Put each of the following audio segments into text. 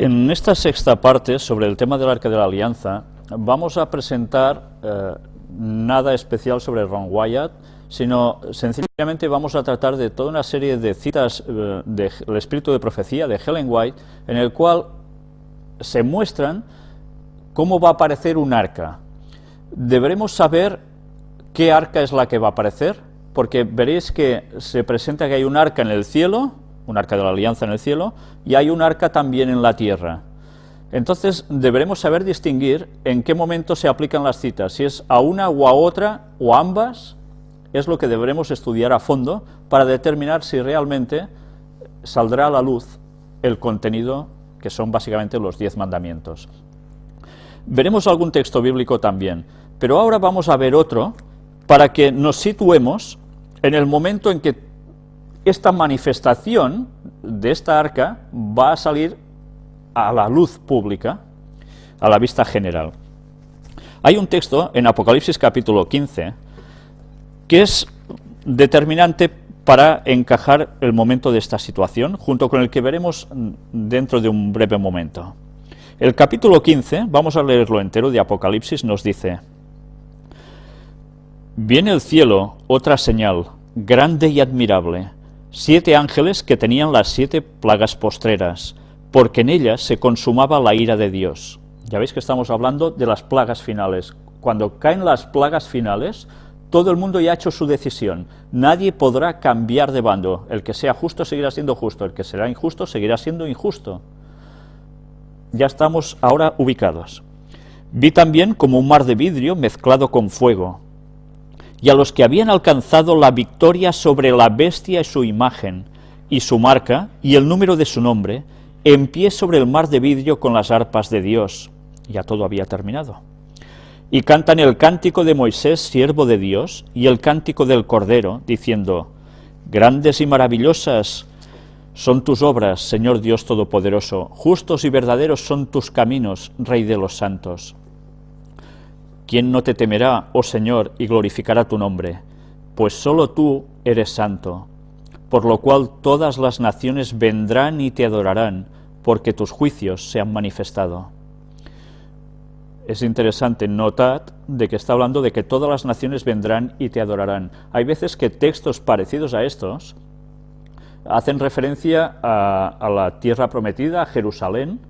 En esta sexta parte, sobre el tema del Arca de la Alianza, vamos a presentar nada especial sobre Ron Wyatt, sino sencillamente vamos a tratar de toda una serie de citas del espíritu de profecía de Ellen White, en el cual se muestran cómo va a aparecer un arca. Deberemos saber qué arca es la que va a aparecer, porque veréis que se presenta que hay un arca en el cielo, un arca de la alianza en el cielo, y hay un arca también en la tierra. Entonces deberemos saber distinguir en qué momento se aplican las citas, si es a una o a otra o a ambas. Es lo que deberemos estudiar a fondo para determinar si realmente saldrá a la luz el contenido que son básicamente los 10 mandamientos. Veremos algún texto bíblico también, pero ahora vamos a ver otro para que nos situemos en el momento en que esta manifestación de esta arca va a salir a la luz pública, a la vista general. Hay un texto en Apocalipsis capítulo 15 que es determinante para encajar el momento de esta situación, junto con el que veremos dentro de un breve momento. El capítulo 15, vamos a leerlo entero, de Apocalipsis, nos dice: «Viene el cielo otra señal, grande y admirable, 7 ángeles que tenían las 7 plagas postreras, porque en ellas se consumaba la ira de Dios». Ya veis que estamos hablando de las plagas finales. Cuando caen las plagas finales, todo el mundo ya ha hecho su decisión. Nadie podrá cambiar de bando. El que sea justo seguirá siendo justo, el que será injusto seguirá siendo injusto. Ya estamos ahora ubicados. «Vi también como un mar de vidrio mezclado con fuego, y a los que habían alcanzado la victoria sobre la bestia y su imagen, y su marca, y el número de su nombre, en pie sobre el mar de vidrio con las arpas de Dios». Ya todo había terminado. «Y cantan el cántico de Moisés, siervo de Dios, y el cántico del Cordero, diciendo: Grandes y maravillosas son tus obras, Señor Dios Todopoderoso, justos y verdaderos son tus caminos, Rey de los santos. ¿Quién no te temerá, oh Señor, y glorificará tu nombre? Pues solo tú eres santo, por lo cual todas las naciones vendrán y te adorarán, porque tus juicios se han manifestado». Es interesante notar de que está hablando de que todas las naciones vendrán y te adorarán. Hay veces que textos parecidos a estos hacen referencia a la tierra prometida, a Jerusalén,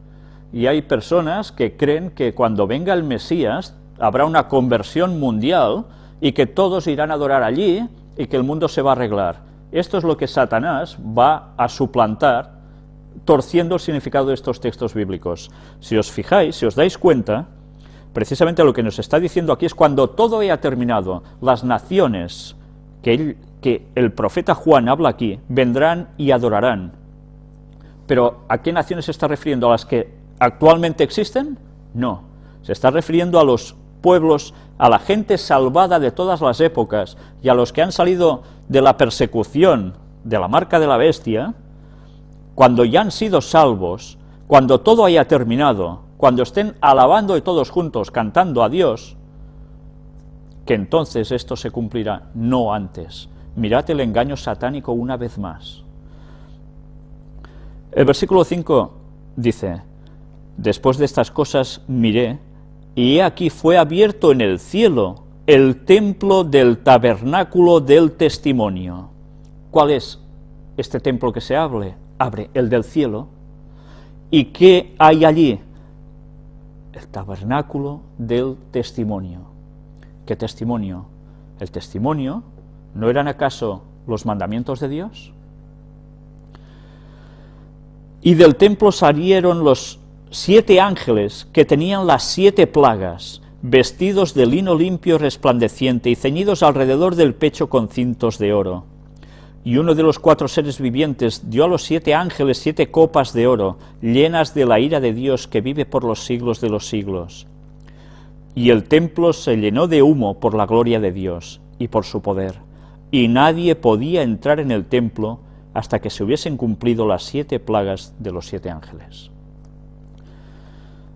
y hay personas que creen que cuando venga el Mesías habrá una conversión mundial y que todos irán a adorar allí y que el mundo se va a arreglar. Esto es lo que Satanás va a suplantar, torciendo el significado de estos textos bíblicos. Si os fijáis, si os dais cuenta, precisamente lo que nos está diciendo aquí es cuando todo haya terminado, las naciones que el profeta Juan habla aquí, vendrán y adorarán. Pero ¿a qué naciones se está refiriendo? ¿A las que actualmente existen? No, se está refiriendo a los pueblos, a la gente salvada de todas las épocas y a los que han salido de la persecución de la marca de la bestia, cuando ya han sido salvos, cuando todo haya terminado, cuando estén alabando y todos juntos cantando a Dios, que entonces esto se cumplirá, no antes. Mirad el engaño satánico una vez más. El versículo 5 dice: «Después de estas cosas miré, y he aquí fue abierto en el cielo el templo del tabernáculo del testimonio». ¿Cuál es este templo que se abre? El del cielo. ¿Y qué hay allí? El tabernáculo del testimonio. ¿Qué testimonio? El testimonio, ¿no eran acaso los mandamientos de Dios? «Y del templo salieron los 7 ángeles que tenían las 7 plagas, vestidos de lino limpio y resplandeciente, y ceñidos alrededor del pecho con cintos de oro. Y uno de los 4 seres vivientes dio a los 7 ángeles 7 copas de oro, llenas de la ira de Dios que vive por los siglos de los siglos. Y el templo se llenó de humo por la gloria de Dios y por su poder, y nadie podía entrar en el templo hasta que se hubiesen cumplido las 7 plagas de los 7 ángeles».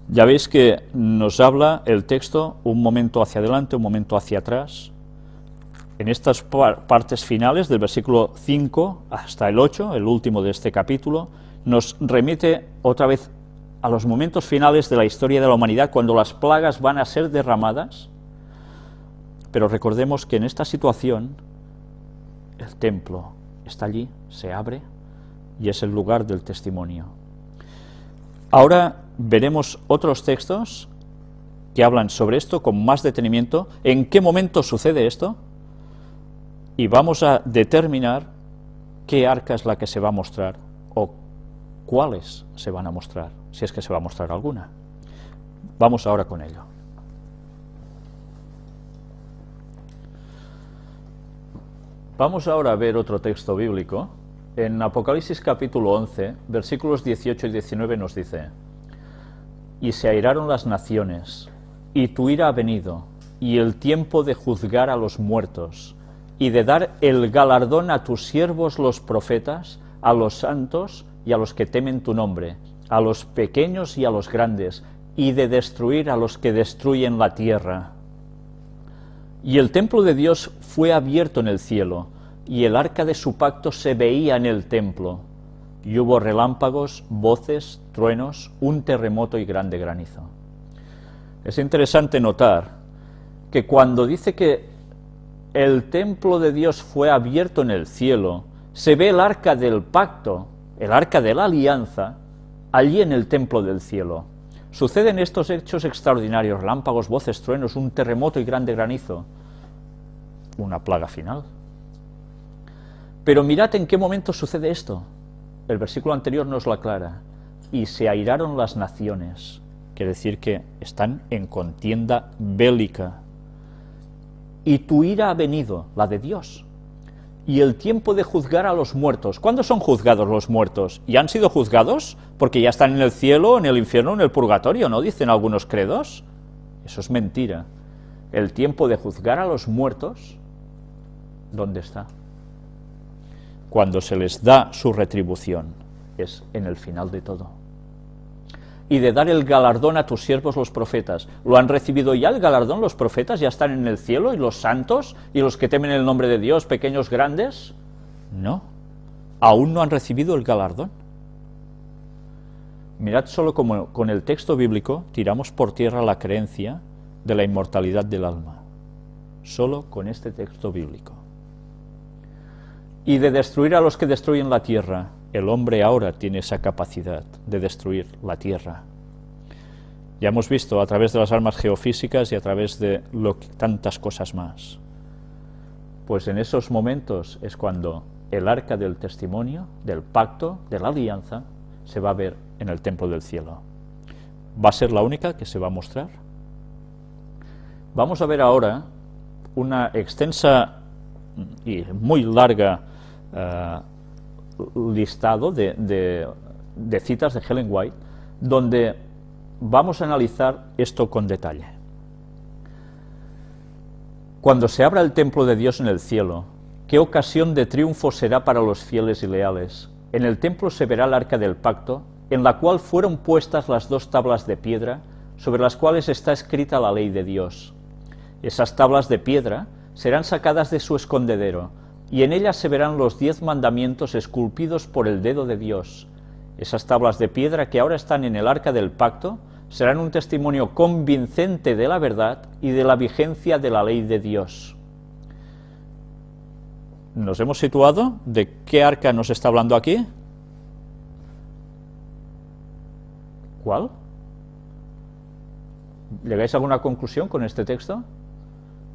Ya veis que nos habla el texto un momento hacia adelante, un momento hacia atrás. En estas partes finales, del versículo 5 hasta el 8, el último de este capítulo, nos remite otra vez a los momentos finales de la historia de la humanidad, cuando las plagas van a ser derramadas, pero recordemos que en esta situación el templo está allí, se abre, y es el lugar del testimonio. Ahora veremos otros textos que hablan sobre esto con más detenimiento, en qué momento sucede esto, y vamos a determinar qué arca es la que se va a mostrar, o cuáles se van a mostrar, si es que se va a mostrar alguna. Vamos ahora con ello. Vamos ahora a ver otro texto bíblico. En Apocalipsis capítulo 11, versículos 18 y 19 nos dice: y se airaron las naciones, y tu ira ha venido, y el tiempo de juzgar a los muertos, y de dar el galardón a tus siervos los profetas, a los santos y a los que temen tu nombre, a los pequeños y a los grandes, y de destruir a los que destruyen la tierra. Y el templo de Dios fue abierto en el cielo, y el arca de su pacto se veía en el templo, y hubo relámpagos, voces, truenos, un terremoto y grande granizo. Es interesante notar que cuando dice que el templo de Dios fue abierto en el cielo, se ve el arca del pacto, el arca de la alianza, allí en el templo del cielo. Suceden estos hechos extraordinarios: relámpagos, voces, truenos, un terremoto y grande granizo, una plaga final. Pero mirad en qué momento sucede esto. El versículo anterior nos lo aclara: y se airaron las naciones, quiere decir que están en contienda bélica. Y tu ira ha venido, la de Dios, y el tiempo de juzgar a los muertos. ¿Cuándo son juzgados los muertos? ¿Y han sido juzgados? Porque ya están en el cielo, en el infierno, en el purgatorio, ¿no? Dicen algunos credos. Eso es mentira. El tiempo de juzgar a los muertos, ¿dónde está? Cuando se les da su retribución, es en el final de todo. Y de dar el galardón a tus siervos los profetas. ¿Lo han recibido ya el galardón los profetas? ¿Ya están en el cielo? ¿Y los santos? ¿Y los que temen el nombre de Dios, pequeños, grandes? No, aún no han recibido el galardón. Mirad solo como con el texto bíblico tiramos por tierra la creencia de la inmortalidad del alma. Solo con este texto bíblico. Y de destruir a los que destruyen la tierra. El hombre ahora tiene esa capacidad de destruir la tierra. Ya hemos visto a través de las armas geofísicas y a través de tantas cosas más. Pues en esos momentos es cuando el arca del testimonio, del pacto, de la alianza, se va a ver en el templo del cielo. ¿Va a ser la única que se va a mostrar? Vamos a ver ahora una extensa y muy larga listado de citas de Ellen White, donde vamos a analizar esto con detalle. Cuando se abra el templo de Dios en el cielo, ¿qué ocasión de triunfo será para los fieles y leales? En el templo se verá el arca del pacto, en la cual fueron puestas las dos tablas de piedra, sobre las cuales está escrita la ley de Dios. Esas tablas de piedra serán sacadas de su escondedero, y en ellas se verán los 10 mandamientos esculpidos por el dedo de Dios. Esas tablas de piedra que ahora están en el arca del pacto serán un testimonio convincente de la verdad y de la vigencia de la ley de Dios. ¿Nos hemos situado? ¿De qué arca nos está hablando aquí? ¿Cuál? ¿Llegáis a alguna conclusión con este texto?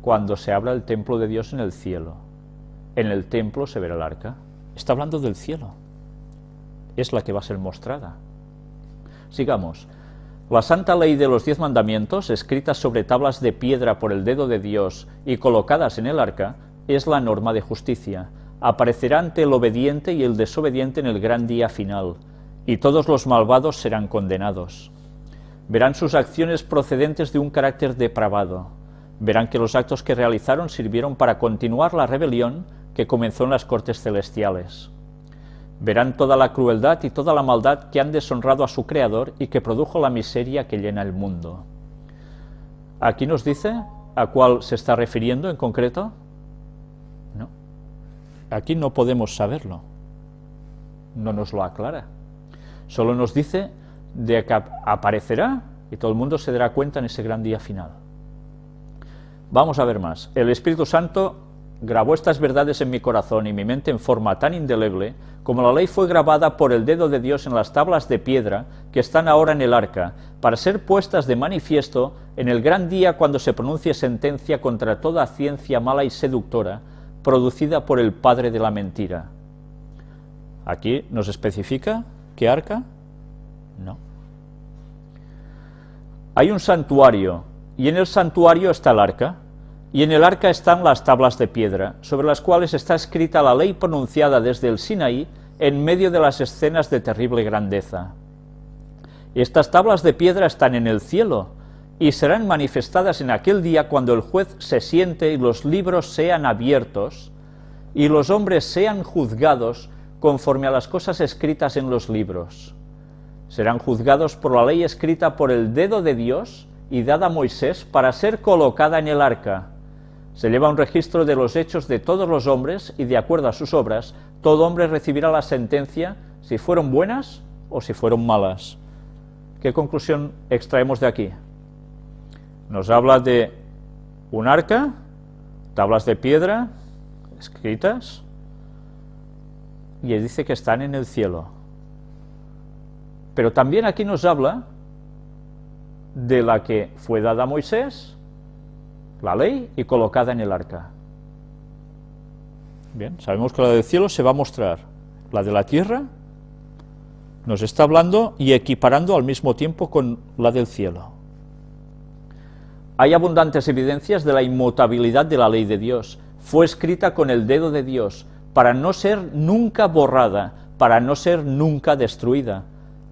Cuando se abra el templo de Dios en el cielo. En el templo se verá el arca. Está hablando del cielo. Es la que va a ser mostrada. Sigamos. La santa ley de los 10 mandamientos, escritas sobre tablas de piedra por el dedo de Dios y colocadas en el arca, es la norma de justicia. Aparecerá ante el obediente y el desobediente en el gran día final, y todos los malvados serán condenados. Verán sus acciones procedentes de un carácter depravado. Verán que los actos que realizaron sirvieron para continuar la rebelión que comenzó en las cortes celestiales. Verán toda la crueldad y toda la maldad que han deshonrado a su Creador y que produjo la miseria que llena el mundo. ¿Aquí nos dice a cuál se está refiriendo en concreto? No. Aquí no podemos saberlo. No nos lo aclara. Solo nos dice de que aparecerá y todo el mundo se dará cuenta en ese gran día final. Vamos a ver más. El Espíritu Santo grabó estas verdades en mi corazón y mi mente en forma tan indeleble como la ley fue grabada por el dedo de Dios en las tablas de piedra que están ahora en el arca, para ser puestas de manifiesto en el gran día cuando se pronuncie sentencia contra toda ciencia mala y seductora producida por el padre de la mentira. Aquí nos especifica qué arca. No. Hay un santuario, y en el santuario está el arca, y en el arca están las tablas de piedra, sobre las cuales está escrita la ley pronunciada desde el Sinaí en medio de las escenas de terrible grandeza. Estas tablas de piedra están en el cielo, y serán manifestadas en aquel día cuando el juez se siente y los libros sean abiertos, y los hombres sean juzgados conforme a las cosas escritas en los libros. Serán juzgados por la ley escrita por el dedo de Dios y dada a Moisés para ser colocada en el arca. Se lleva un registro de los hechos de todos los hombres y de acuerdo a sus obras, todo hombre recibirá la sentencia si fueron buenas o si fueron malas. ¿Qué conclusión extraemos de aquí? Nos habla de un arca, tablas de piedra escritas, y dice que están en el cielo. Pero también aquí nos habla de la que fue dada a Moisés, la ley, y colocada en el arca. Bien, sabemos que la del cielo se va a mostrar. La de la tierra nos está hablando y equiparando al mismo tiempo con la del cielo. Hay abundantes evidencias de la inmutabilidad de la ley de Dios. Fue escrita con el dedo de Dios, para no ser nunca borrada, para no ser nunca destruida.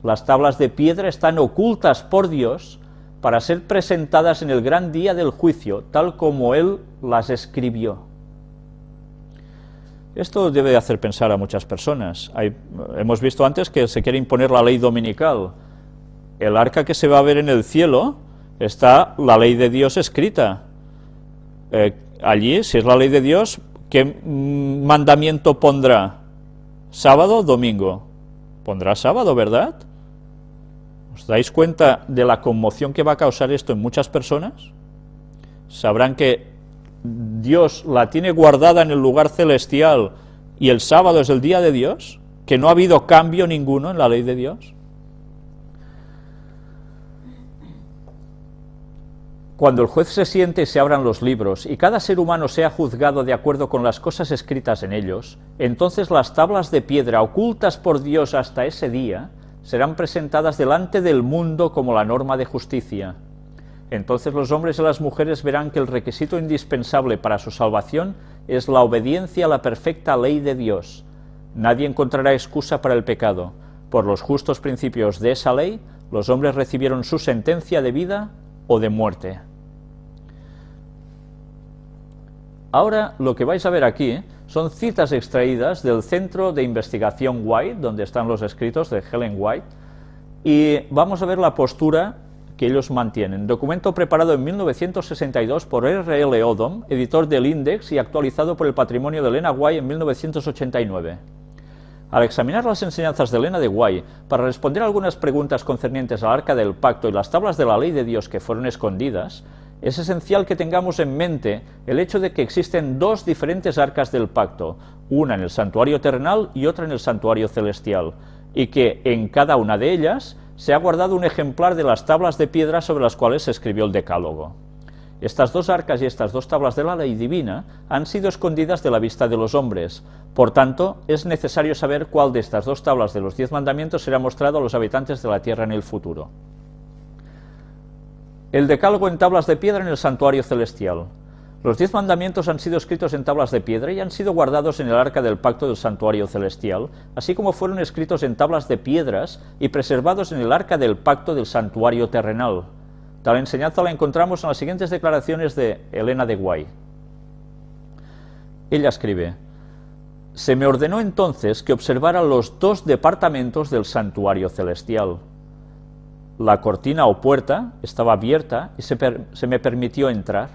Las tablas de piedra están ocultas por Dios para ser presentadas en el gran día del juicio, tal como Él las escribió. Esto debe hacer pensar a muchas personas. Hemos visto antes que se quiere imponer la ley dominical. El arca que se va a ver en el cielo está la ley de Dios escrita. Allí, si es la ley de Dios, ¿qué mandamiento pondrá? ¿Sábado o domingo? Pondrá sábado, ¿verdad? ¿Os dais cuenta de la conmoción que va a causar esto en muchas personas? Sabrán que Dios la tiene guardada en el lugar celestial y el sábado es el día de Dios, que no ha habido cambio ninguno en la ley de Dios. Cuando el juez se siente y se abran los libros, y cada ser humano sea juzgado de acuerdo con las cosas escritas en ellos, entonces las tablas de piedra ocultas por Dios hasta ese día serán presentadas delante del mundo como la norma de justicia. Entonces los hombres y las mujeres verán que el requisito indispensable para su salvación es la obediencia a la perfecta ley de Dios. Nadie encontrará excusa para el pecado. Por los justos principios de esa ley, los hombres recibieron su sentencia de vida o de muerte. Ahora lo que vais a ver aquí son citas extraídas del Centro de Investigación White, donde están los escritos de Ellen White, y vamos a ver la postura que ellos mantienen. Documento preparado en 1962 por R.L. Odom, editor del Index, y actualizado por el Patrimonio de Elena White en 1989. Al examinar las enseñanzas de Elena de White para responder a algunas preguntas concernientes al Arca del Pacto y las tablas de la ley de Dios que fueron escondidas, es esencial que tengamos en mente el hecho de que existen dos diferentes arcas del pacto, una en el santuario terrenal y otra en el santuario celestial, y que en cada una de ellas se ha guardado un ejemplar de las tablas de piedra sobre las cuales se escribió el Decálogo. Estas dos arcas y estas dos tablas de la ley divina han sido escondidas de la vista de los hombres. Por tanto, es necesario saber cuál de estas dos tablas de los 10 mandamientos será mostrado a los habitantes de la tierra en el futuro. El Decálogo en tablas de piedra en el santuario celestial. Los 10 mandamientos han sido escritos en tablas de piedra y han sido guardados en el arca del pacto del santuario celestial, así como fueron escritos en tablas de piedras y preservados en el arca del pacto del santuario terrenal. Tal enseñanza la encontramos en las siguientes declaraciones de Elena de White. Ella escribe: se me ordenó entonces que observara los 2 departamentos del santuario celestial. La cortina o puerta estaba abierta y se me permitió entrar.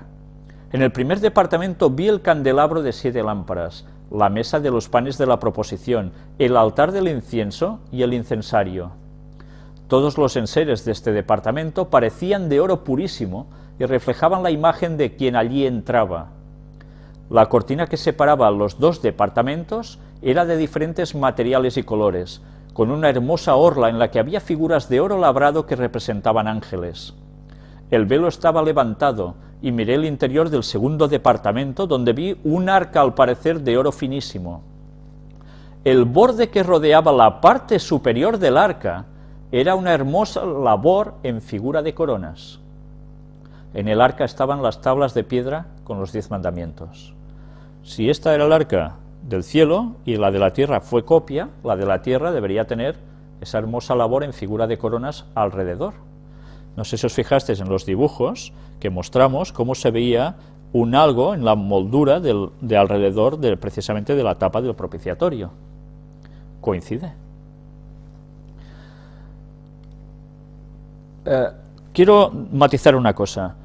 En el primer departamento vi el candelabro de 7 lámparas, la mesa de los panes de la proposición, el altar del incienso y el incensario. Todos los enseres de este departamento parecían de oro purísimo y reflejaban la imagen de quien allí entraba. La cortina que separaba los dos departamentos era de diferentes materiales y colores, con una hermosa orla en la que había figuras de oro labrado que representaban ángeles. El velo estaba levantado y miré el interior del segundo departamento, donde vi un arca al parecer de oro finísimo. El borde que rodeaba la parte superior del arca era una hermosa labor en figura de coronas. En el arca estaban las tablas de piedra con los 10 mandamientos. Si esta era el arca del cielo y la de la tierra fue copia, la de la tierra debería tener esa hermosa labor en figura de coronas alrededor. No sé si os fijasteis en los dibujos que mostramos cómo se veía un algo en la moldura de alrededor precisamente de la tapa del propiciatorio. Coincide. Quiero matizar una cosa.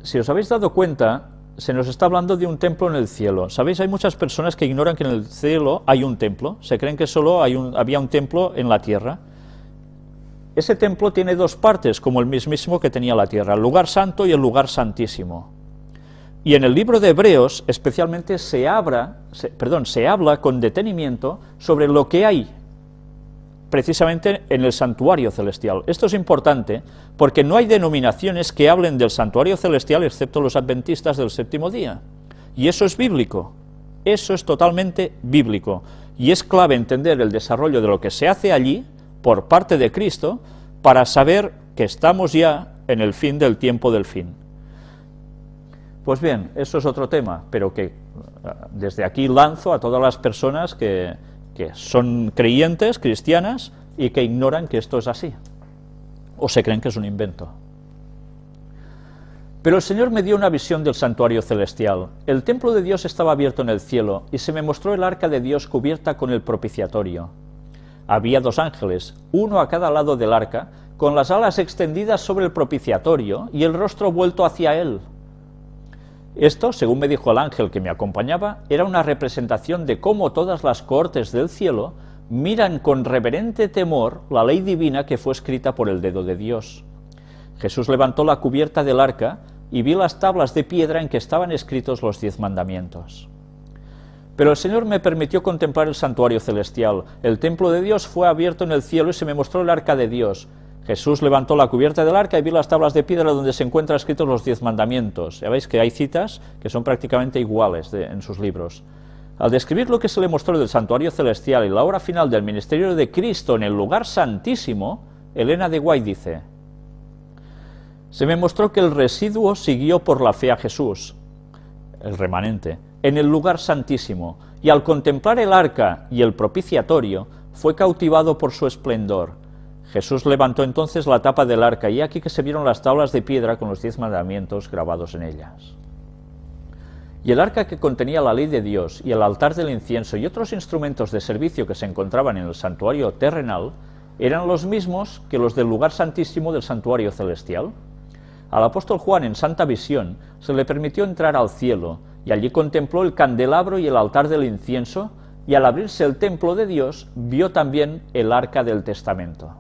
Si os habéis dado cuenta, se nos está hablando de un templo en el cielo. ¿Sabéis? Hay muchas personas que ignoran que en el cielo hay un templo. Se creen que solo había un templo en la tierra. Ese templo tiene dos partes, como el mismísimo que tenía la tierra, el lugar santo y el lugar santísimo. Y en el libro de Hebreos, especialmente, se habla con detenimiento sobre lo que hay precisamente en el santuario celestial. Esto es importante porque no hay denominaciones que hablen del santuario celestial excepto los adventistas del séptimo día. Y eso es bíblico, eso es totalmente bíblico. Y es clave entender el desarrollo de lo que se hace allí por parte de Cristo para saber que estamos ya en el fin del tiempo del fin. Pues bien, eso es otro tema, pero que desde aquí lanzo a todas las personas que son creyentes, cristianas, y que ignoran que esto es así, o se creen que es un invento. Pero el Señor me dio una visión del santuario celestial. El templo de Dios estaba abierto en el cielo, y se me mostró el arca de Dios cubierta con el propiciatorio. Había 2 ángeles, uno a cada lado del arca, con las alas extendidas sobre el propiciatorio, y el rostro vuelto hacia él. Esto, según me dijo el ángel que me acompañaba, era una representación de cómo todas las cohortes del cielo miran con reverente temor la ley divina que fue escrita por el dedo de Dios. Jesús levantó la cubierta del arca y vi las tablas de piedra en que estaban escritos los 10 mandamientos. Pero el Señor me permitió contemplar el santuario celestial. El templo de Dios fue abierto en el cielo y se me mostró el arca de Dios. Jesús levantó la cubierta del arca y vi las tablas de piedra donde se encuentran escritos los 10 mandamientos. Ya veis que hay citas que son prácticamente iguales en sus libros. Al describir lo que se le mostró del santuario celestial y la hora final del ministerio de Cristo en el lugar santísimo, Elena de White dice: se me mostró que el residuo siguió por la fe a Jesús, el remanente, en el lugar santísimo, y al contemplar el arca y el propiciatorio, fue cautivado por su esplendor. Jesús levantó entonces la tapa del arca, y aquí que se vieron las tablas de piedra con los 10 mandamientos grabados en ellas. Y el arca que contenía la ley de Dios, y el altar del incienso, y otros instrumentos de servicio que se encontraban en el santuario terrenal, eran los mismos que los del lugar santísimo del santuario celestial. Al apóstol Juan, en santa visión, se le permitió entrar al cielo, y allí contempló el candelabro y el altar del incienso, y al abrirse el templo de Dios, vio también el arca del testamento.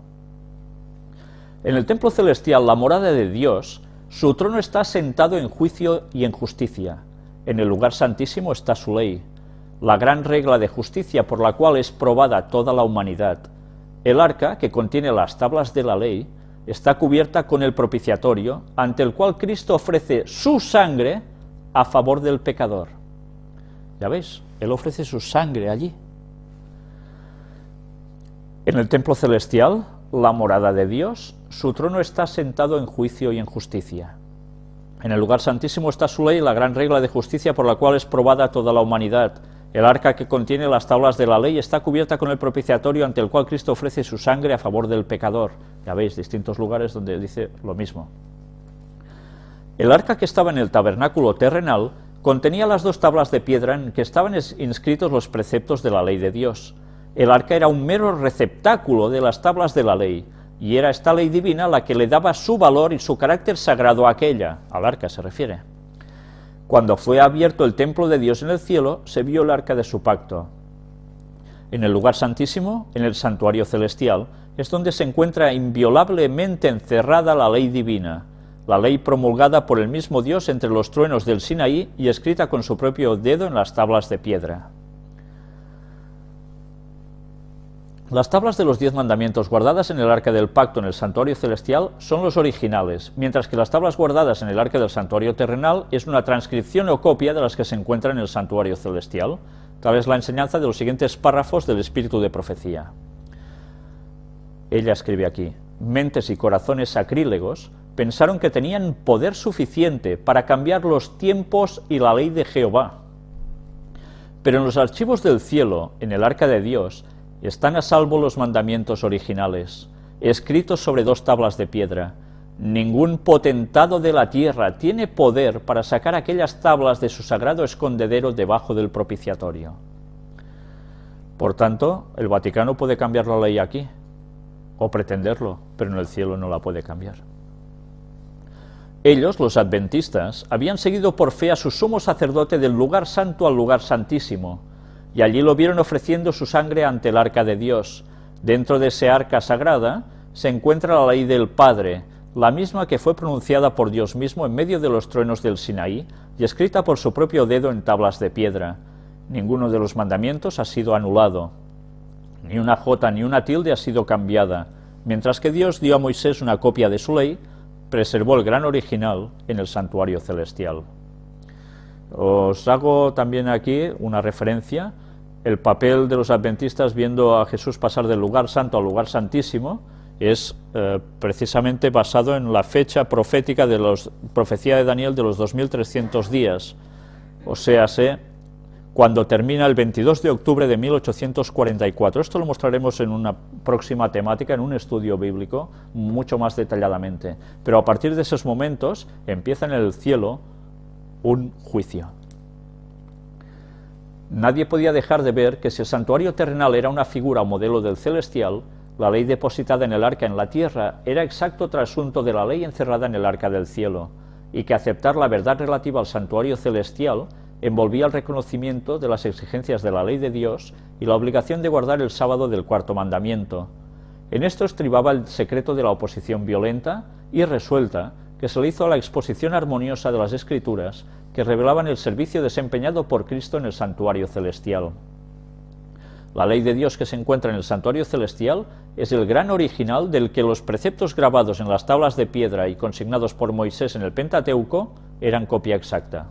En el templo celestial, la morada de Dios, su trono está sentado en juicio y en justicia. En el lugar santísimo está su ley, la gran regla de justicia por la cual es probada toda la humanidad. El arca, que contiene las tablas de la ley, está cubierta con el propiciatorio, ante el cual Cristo ofrece su sangre a favor del pecador. ¿Ya veis? Él ofrece su sangre allí. En el templo celestial, la morada de Dios, su trono está sentado en juicio y en justicia. En el lugar santísimo está su ley, la gran regla de justicia por la cual es probada toda la humanidad. El arca que contiene las tablas de la ley está cubierta con el propiciatorio ante el cual Cristo ofrece su sangre a favor del pecador. Ya veis, distintos lugares donde dice lo mismo. El arca que estaba en el tabernáculo terrenal contenía las 2 tablas de piedra en que estaban inscritos los preceptos de la ley de Dios. El arca era un mero receptáculo de las tablas de la ley, y era esta ley divina la que le daba su valor y su carácter sagrado a aquella, al arca se refiere. Cuando fue abierto el templo de Dios en el cielo, se vio el arca de su pacto. En el lugar santísimo, en el santuario celestial, es donde se encuentra inviolablemente encerrada la ley divina, la ley promulgada por el mismo Dios entre los truenos del Sinaí y escrita con su propio dedo en las tablas de piedra. Las tablas de los 10 mandamientos guardadas en el arca del pacto en el santuario celestial son los originales, mientras que las tablas guardadas en el arca del santuario terrenal es una transcripción o copia de las que se encuentran en el santuario celestial. Tal es la enseñanza de los siguientes párrafos del espíritu de profecía. Ella escribe aquí: mentes y corazones sacrílegos pensaron que tenían poder suficiente para cambiar los tiempos y la ley de Jehová. Pero en los archivos del cielo, en el arca de Dios, están a salvo los mandamientos originales, escritos sobre 2 tablas de piedra. Ningún potentado de la tierra tiene poder para sacar aquellas tablas de su sagrado escondedero debajo del propiciatorio. Por tanto, el Vaticano puede cambiar la ley aquí, o pretenderlo, pero en el cielo no la puede cambiar. Ellos, los adventistas, habían seguido por fe a su sumo sacerdote del lugar santo al lugar santísimo, y allí lo vieron ofreciendo su sangre ante el arca de Dios. Dentro de ese arca sagrada se encuentra la ley del Padre, la misma que fue pronunciada por Dios mismo en medio de los truenos del Sinaí y escrita por su propio dedo en tablas de piedra. Ninguno de los mandamientos ha sido anulado, ni una jota ni una tilde ha sido cambiada. Mientras que Dios dio a Moisés una copia de su ley, preservó el gran original en el santuario celestial. Os hago también aquí una referencia: el papel de los adventistas viendo a Jesús pasar del lugar santo al lugar santísimo es precisamente basado en la fecha profética de la profecía de Daniel de los 2300 días, o sea, cuando termina el 22 de octubre de 1844. Esto lo mostraremos en una próxima temática, en un estudio bíblico, mucho más detalladamente. Pero a partir de esos momentos empieza en el cielo un juicio. Nadie podía dejar de ver que si el santuario terrenal era una figura o modelo del celestial, la ley depositada en el arca en la tierra era exacto trasunto de la ley encerrada en el arca del cielo, y que aceptar la verdad relativa al santuario celestial envolvía el reconocimiento de las exigencias de la ley de Dios y la obligación de guardar el sábado del 4º mandamiento. En esto estribaba el secreto de la oposición violenta y resuelta que se le hizo a la exposición armoniosa de las Escrituras que revelaban el servicio desempeñado por Cristo en el santuario celestial. La ley de Dios que se encuentra en el santuario celestial es el gran original del que los preceptos grabados en las tablas de piedra y consignados por Moisés en el Pentateuco eran copia exacta.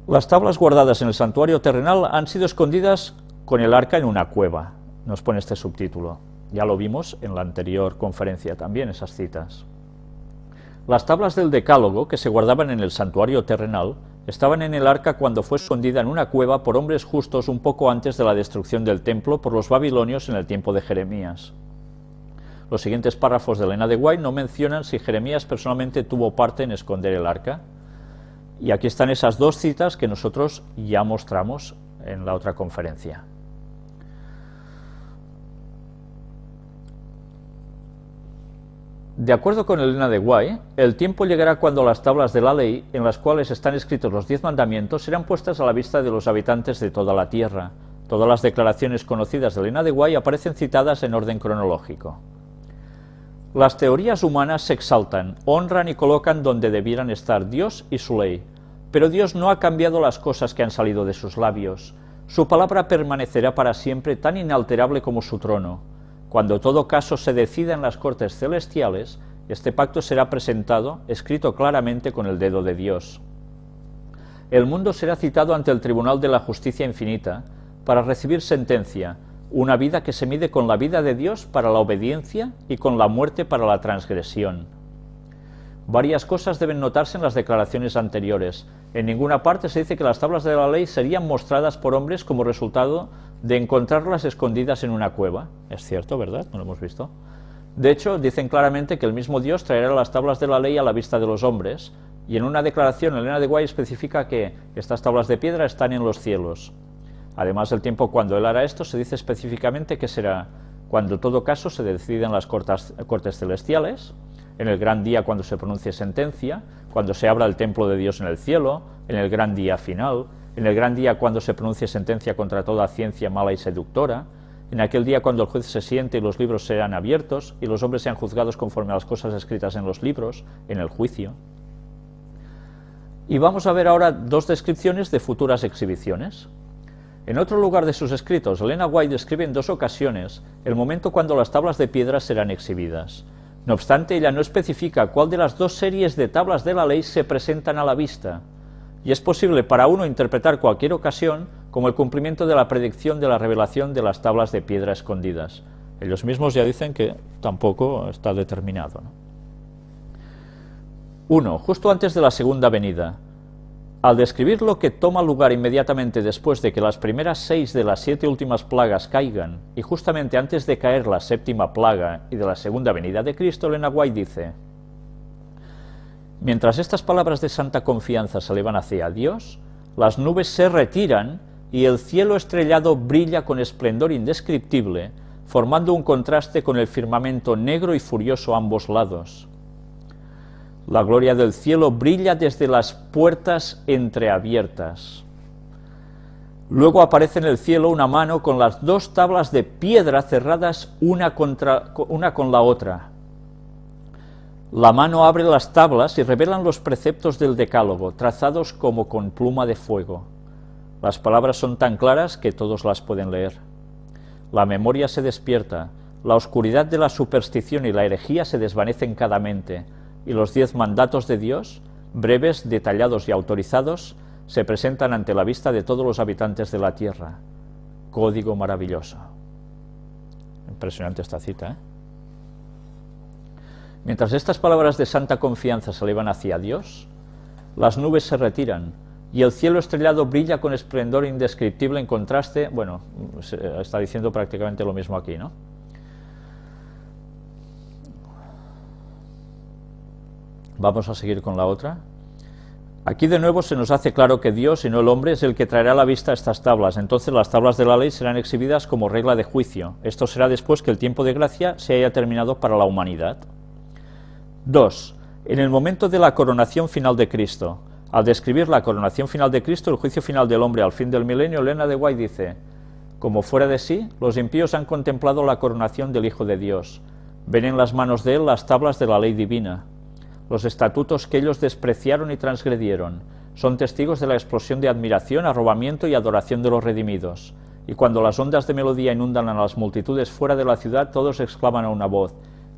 Las tablas guardadas en el santuario terrenal han sido escondidas con el arca en una cueva. Nos pone este subtítulo. Ya lo vimos en la anterior conferencia también, esas citas. Las tablas del Decálogo, que se guardaban en el santuario terrenal, estaban en el arca cuando fue escondida en una cueva por hombres justos un poco antes de la destrucción del templo por los babilonios en el tiempo de Jeremías. Los siguientes párrafos de Elena de White no mencionan si Jeremías personalmente tuvo parte en esconder el arca. Y aquí están esas 2 citas que nosotros ya mostramos en la otra conferencia. De acuerdo con Elena de White, el tiempo llegará cuando las tablas de la ley, en las cuales están escritos los 10 mandamientos, serán puestas a la vista de los habitantes de toda la tierra. Todas las declaraciones conocidas de Elena de White aparecen citadas en orden cronológico. Las teorías humanas se exaltan, honran y colocan donde debieran estar Dios y su ley, pero Dios no ha cambiado las cosas que han salido de sus labios. Su palabra permanecerá para siempre tan inalterable como su trono. Cuando todo caso se decida en las cortes celestiales, este pacto será presentado, escrito claramente con el dedo de Dios. El mundo será citado ante el tribunal de la justicia infinita para recibir sentencia, una vida que se mide con la vida de Dios para la obediencia y con la muerte para la transgresión. Varias cosas deben notarse en las declaraciones anteriores. En ninguna parte se dice que las tablas de la ley serían mostradas por hombres como resultado de encontrarlas escondidas en una cueva. Es cierto, ¿verdad? No lo hemos visto. De hecho, dicen claramente que el mismo Dios traerá las tablas de la ley a la vista de los hombres, y en una declaración Elena de White especifica que estas tablas de piedra están en los cielos. Además, el tiempo cuando él hará esto se dice específicamente que será cuando todo caso se decida en las cortes celestiales, en el gran día cuando se pronuncie sentencia, cuando se abra el templo de Dios en el cielo, en el gran día final, en el gran día cuando se pronuncie sentencia contra toda ciencia mala y seductora, en aquel día cuando el juez se siente y los libros serán abiertos y los hombres sean juzgados conforme a las cosas escritas en los libros, en el juicio. Y vamos a ver ahora dos descripciones de futuras exhibiciones. En otro lugar de sus escritos, Elena White describe en 2 ocasiones el momento cuando las tablas de piedra serán exhibidas. No obstante, ella no especifica cuál de las 2 series de tablas de la ley se presentan a la vista, y es posible para uno interpretar cualquier ocasión como el cumplimiento de la predicción de la revelación de las tablas de piedra escondidas. Ellos mismos ya dicen que tampoco está determinado, ¿no? 1. Justo antes de la segunda venida. Al describir lo que toma lugar inmediatamente después de que las primeras 6 de las 7 últimas plagas caigan, y justamente antes de caer la 7ª plaga y de la segunda venida de Cristo, Elena White dice: mientras estas palabras de santa confianza se elevan hacia Dios, las nubes se retiran y el cielo estrellado brilla con esplendor indescriptible, formando un contraste con el firmamento negro y furioso a ambos lados. La gloria del cielo brilla desde las puertas entreabiertas. Luego aparece en el cielo una mano con las 2 tablas de piedra cerradas una con la otra. La mano abre las tablas y revelan los preceptos del decálogo, trazados como con pluma de fuego. Las palabras son tan claras que todos las pueden leer. La memoria se despierta, la oscuridad de la superstición y la herejía se desvanecen cada mente, y los 10 mandatos de Dios, breves, detallados y autorizados, se presentan ante la vista de todos los habitantes de la tierra. Código maravilloso. Impresionante esta cita, ¿eh? Mientras estas palabras de santa confianza se elevan hacia Dios, las nubes se retiran y el cielo estrellado brilla con esplendor indescriptible en contraste. Bueno, está diciendo prácticamente lo mismo aquí, ¿no? Vamos a seguir con la otra. Aquí de nuevo se nos hace claro que Dios y no el hombre es el que traerá a la vista estas tablas. Entonces las tablas de la ley serán exhibidas como regla de juicio. Esto será después que el tiempo de gracia se haya terminado para la humanidad. 2. En el momento de la coronación final de Cristo. Al describir la coronación final de Cristo, el juicio final del hombre al fin del milenio, Elena de White dice: como fuera de sí, los impíos han contemplado la coronación del Hijo de Dios. Ven en las manos de él las tablas de la ley divina. Los estatutos que ellos despreciaron y transgredieron son testigos de la explosión de admiración, arrobamiento y adoración de los redimidos. Y cuando las ondas de melodía inundan a las multitudes fuera de la ciudad, todos exclaman a una voz: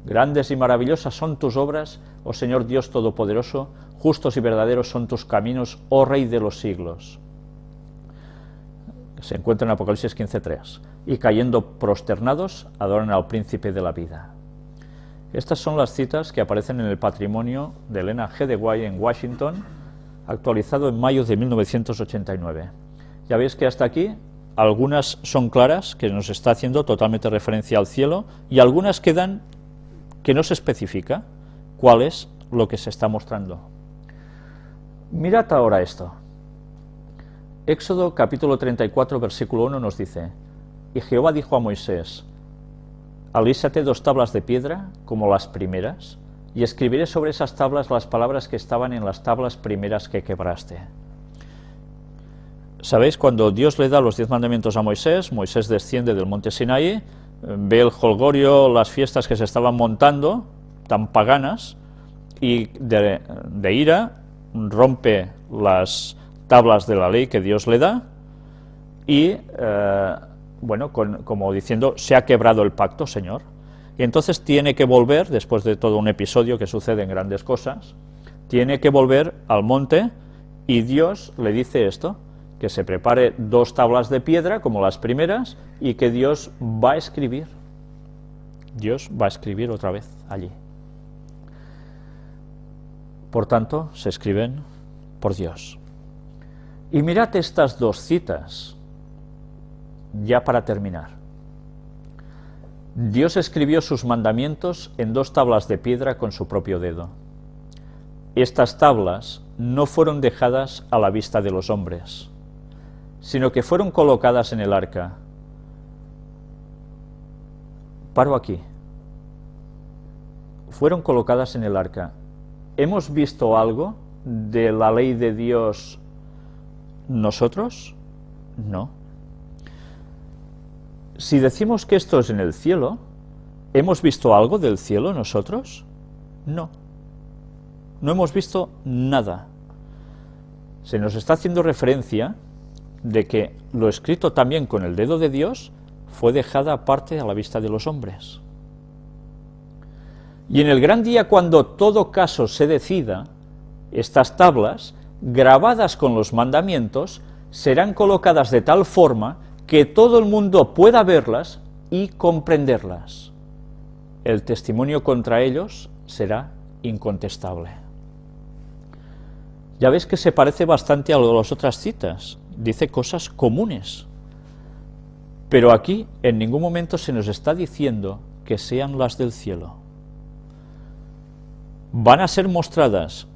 grandes y maravillosas son tus obras, oh Señor Dios Todopoderoso, justos y verdaderos son tus caminos, oh Rey de los siglos. Se encuentra en Apocalipsis 15:3. Y cayendo prosternados, adoran al príncipe de la vida. Estas son las citas que aparecen en el patrimonio de Elena G. de White en Washington, actualizado en mayo de 1989. Ya veis que hasta aquí algunas son claras, que nos está haciendo totalmente referencia al cielo, y algunas quedan que no se especifica cuál es lo que se está mostrando. Mirad ahora esto. Éxodo capítulo 34, versículo 1 nos dice: y Jehová dijo a Moisés: alízate 2 tablas de piedra, como las primeras, y escribiré sobre esas tablas las palabras que estaban en las tablas primeras que quebraste. ¿Sabéis? Cuando Dios le da los 10 mandamientos a Moisés, Moisés desciende del monte Sinaí, ve el jolgorio, las fiestas que se estaban montando, tan paganas, y de ira rompe las tablas de la ley que Dios le da, y bueno, como diciendo: se ha quebrado el pacto, Señor. Y entonces tiene que volver, después de todo un episodio que sucede en grandes cosas, tiene que volver al monte, y Dios le dice esto: que se prepare 2 tablas de piedra, como las primeras, y que Dios va a escribir. Dios va a escribir otra vez allí. Por tanto, se escriben por Dios. Y mirad estas 2 citas, ya para terminar. Dios escribió sus mandamientos en 2 tablas de piedra con su propio dedo. Estas tablas no fueron dejadas a la vista de los hombres, sino que fueron colocadas en el arca. Paro aquí. Fueron colocadas en el arca. ¿Hemos visto algo de la ley de Dios nosotros? No. si decimos que esto es en el cielo, ¿hemos visto algo del cielo nosotros? No. No hemos visto nada. Se nos está haciendo referencia de que lo escrito también con el dedo de Dios fue dejada aparte a la vista de los hombres. Y en el gran día, cuando todo caso se decida, estas tablas, grabadas con los mandamientos, serán colocadas de tal forma que todo el mundo pueda verlas y comprenderlas. El testimonio contra ellos será incontestable. Ya ves que se parece bastante a las otras citas, dice cosas comunes, pero aquí en ningún momento se nos está diciendo que sean las del cielo. Van a ser mostradas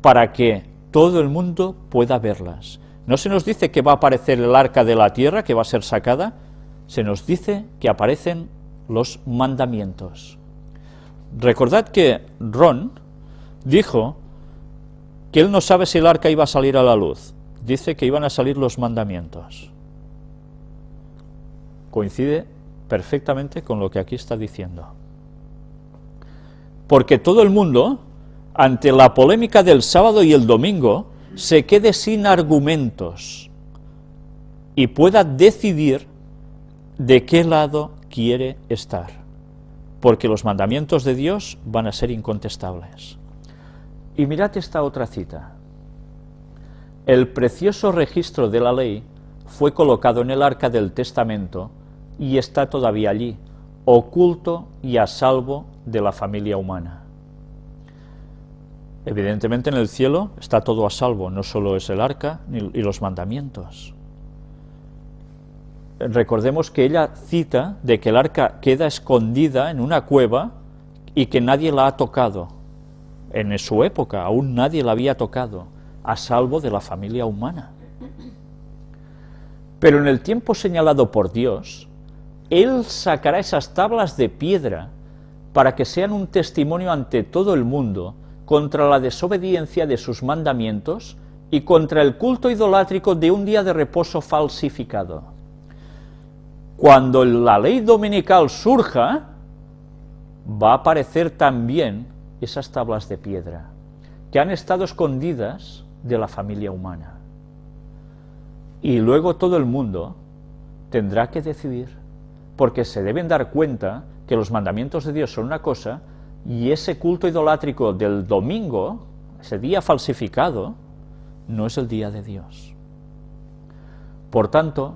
para que todo el mundo pueda verlas. No se nos dice que va a aparecer el arca de la tierra, que va a ser sacada, se nos dice que aparecen los mandamientos. Recordad que Ron dijo que él no sabe si el arca iba a salir a la luz, dice que iban a salir los mandamientos. Coincide perfectamente con lo que aquí está diciendo. Porque todo el mundo, ante la polémica del sábado y el domingo, se quede sin argumentos y pueda decidir de qué lado quiere estar, porque los mandamientos de Dios van a ser incontestables. Y mirad esta otra cita. El precioso registro de la ley fue colocado en el arca del testamento y está todavía allí, oculto y a salvo de la familia humana. Evidentemente en el cielo está todo a salvo, no solo es el arca y los mandamientos. Recordemos que ella cita de que el arca queda escondida en una cueva y que nadie la ha tocado. En su época aún nadie la había tocado, a salvo de la familia humana. Pero en el tiempo señalado por Dios, Él sacará esas tablas de piedra para que sean un testimonio ante todo el mundo contra la desobediencia de sus mandamientos y contra el culto idolátrico de un día de reposo falsificado. Cuando la ley dominical surja, va a aparecer también esas tablas de piedra, que han estado escondidas de la familia humana. Y luego todo el mundo tendrá que decidir, porque se deben dar cuenta que los mandamientos de Dios son una cosa, y ese culto idolátrico del domingo, ese día falsificado, no es el día de Dios. Por tanto,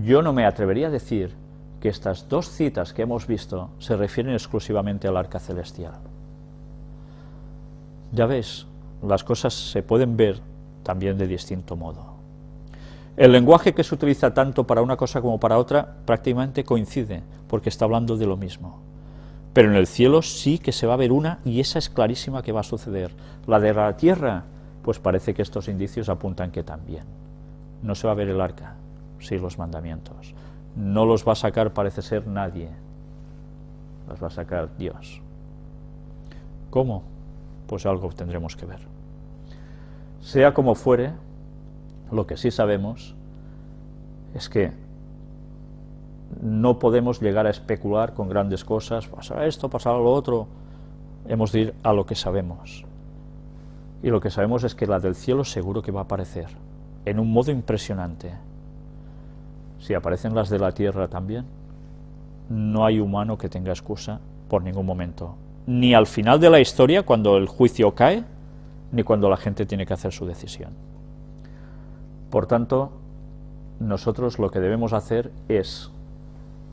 yo no me atrevería a decir que estas dos citas que hemos visto se refieren exclusivamente al arca celestial. Ya ves, las cosas se pueden ver también de distinto modo. El lenguaje que se utiliza tanto para una cosa como para otra prácticamente coincide, porque está hablando de lo mismo. Pero en el cielo sí que se va a ver una, y esa es clarísima que va a suceder. La de la tierra, pues parece que estos indicios apuntan que también. No se va a ver el arca, sí los mandamientos. No los va a sacar, parece ser, nadie. Los va a sacar Dios. ¿Cómo? Pues algo tendremos que ver. Sea como fuere, lo que sí sabemos es que no podemos llegar a especular con grandes cosas, pasará esto, pasará lo otro. Hemos de ir a lo que sabemos. Y lo que sabemos es que la del cielo seguro que va a aparecer, en un modo impresionante. Si aparecen las de la tierra también, no hay humano que tenga excusa por ningún momento. Ni al final de la historia, cuando el juicio cae, ni cuando la gente tiene que hacer su decisión. Por tanto, nosotros lo que debemos hacer es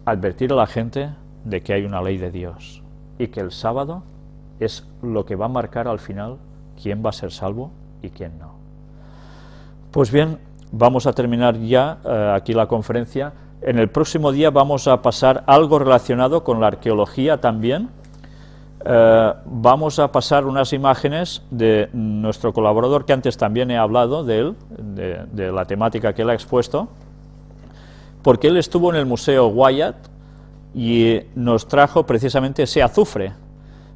advertir a la gente de que hay una ley de Dios y que el sábado es lo que va a marcar al final quién va a ser salvo y quién no. Pues bien, vamos a terminar ya aquí la conferencia. En el próximo día vamos a pasar algo relacionado con la arqueología también. Vamos a pasar unas imágenes de nuestro colaborador, que antes también he hablado de él, de la temática que él ha expuesto, porque él estuvo en el Museo Wyatt y nos trajo precisamente ese azufre.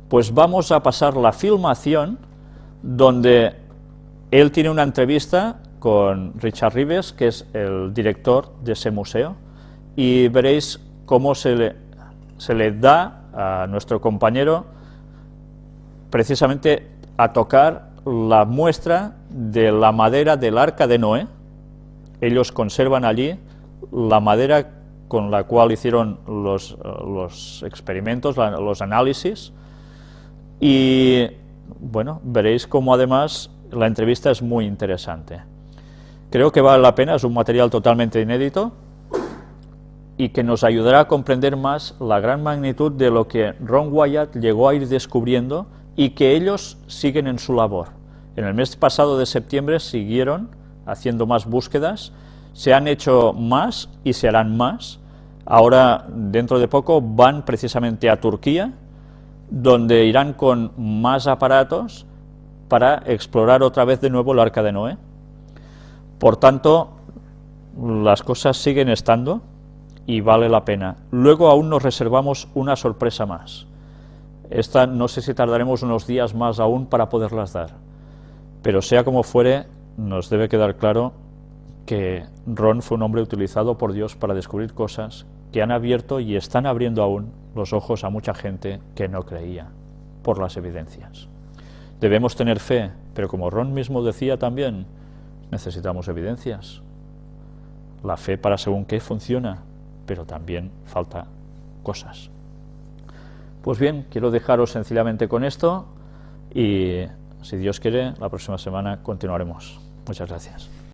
Pues vamos a pasar la filmación donde él tiene una entrevista con Richard Rives, que es el director de ese museo, y veréis cómo se le da a nuestro compañero precisamente a tocar la muestra de la madera del arca de Noé. Ellos conservan allí la madera con la cual hicieron los experimentos, los análisis, y bueno, veréis cómo además la entrevista es muy interesante. Creo que vale la pena, es un material totalmente inédito y que nos ayudará a comprender más la gran magnitud de lo que Ron Wyatt llegó a ir descubriendo y que ellos siguen en su labor. En el mes pasado de septiembre siguieron haciendo más búsquedas, se han hecho más y se harán más. Ahora, dentro de poco, van precisamente a Turquía, donde irán con más aparatos para explorar otra vez de nuevo el Arca de Noé. Por tanto, las cosas siguen estando y vale la pena. Luego aún nos reservamos una sorpresa más. Esta no sé si tardaremos unos días más aún para poderlas dar, pero sea como fuere, nos debe quedar claro que Ron fue un hombre utilizado por Dios para descubrir cosas que han abierto y están abriendo aún los ojos a mucha gente que no creía, por las evidencias. Debemos tener fe, pero como Ron mismo decía también, necesitamos evidencias. La fe para según qué funciona, pero también falta cosas. Pues bien, quiero dejaros sencillamente con esto y, si Dios quiere, la próxima semana continuaremos. Muchas gracias.